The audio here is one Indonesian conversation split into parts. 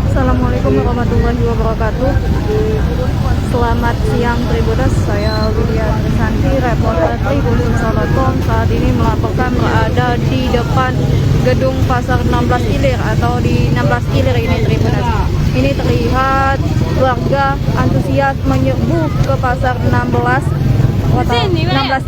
Assalamualaikum warahmatullahi wabarakatuh. Selamat siang Tribuners, saya Widya Trisanti, reporter Tribun.com. Saat ini melaporkan berada di depan gedung Pasar 16 Ilir atau di 16 Ilir ini Tribuners. Ini terlihat warga antusias menyerbu ke Pasar 16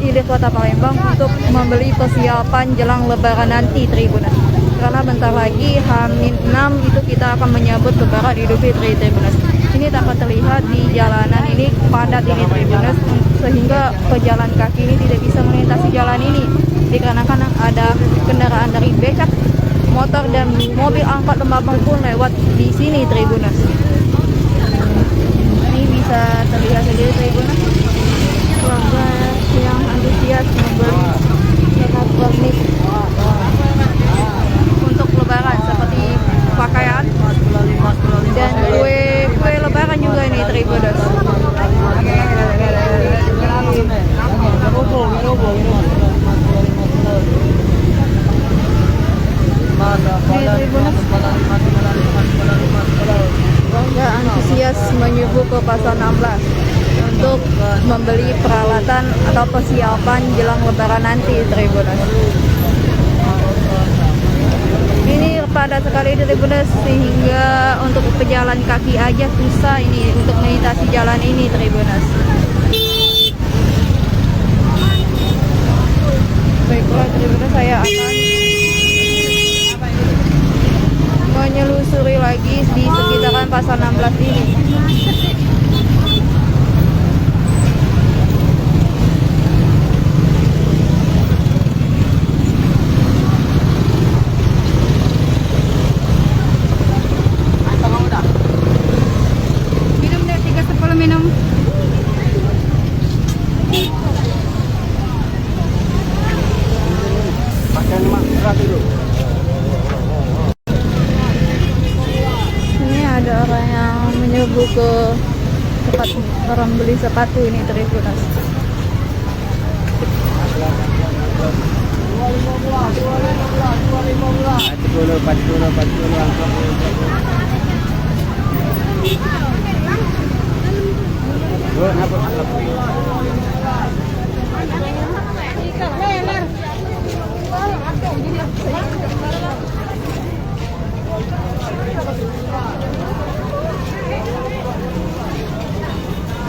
Ilir Kota Palembang untuk membeli persiapan jelang Lebaran nanti Tribuners. Karena bentar lagi H-6 itu kita akan menyambut Lebaran Idul Fitri Tribuners. Ini dapat terlihat di jalanan ini padat ini Tribuners, sehingga pejalan kaki ini tidak bisa melintasi jalan ini dikarenakan ada kendaraan dari becak, motor dan mobil angkot lembabang pun lewat di sini Tribuners. Ini bisa terlihat sendiri Tribuners, warga yang antusias membeli pernak-pernik untuk Lebaran seperti pakaian dan kue Lebaran juga ini Tribuners. Warga antusias menyerbu ke Pasar 16 untuk membeli peralatan atau persiapan jelang Lebaran nanti Tribuners. Ini padat sekali Tribuners, sehingga untuk pejalan kaki aja susah ini untuk melintasi jalan ini Tribuners. Baiklah Tribuners, saya akan menyelusuri lagi di sekitaran Pasar 16 ini. Minum. Ini ada orang yang menyerbu ke tempat orang beli sepatu ini Tribuners.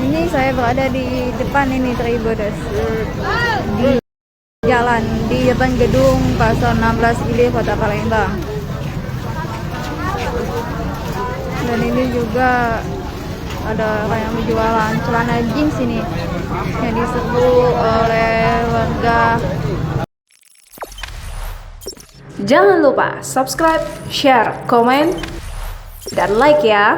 Ini saya berada di depan ini Tribuners, di jalan di depan gedung Pasar 16 Ilir Kota Palembang. Dan ini juga ada orang yang menjualan celana jeans ini yang diserbu oleh warga. Jangan lupa subscribe, share, komen, dan like ya.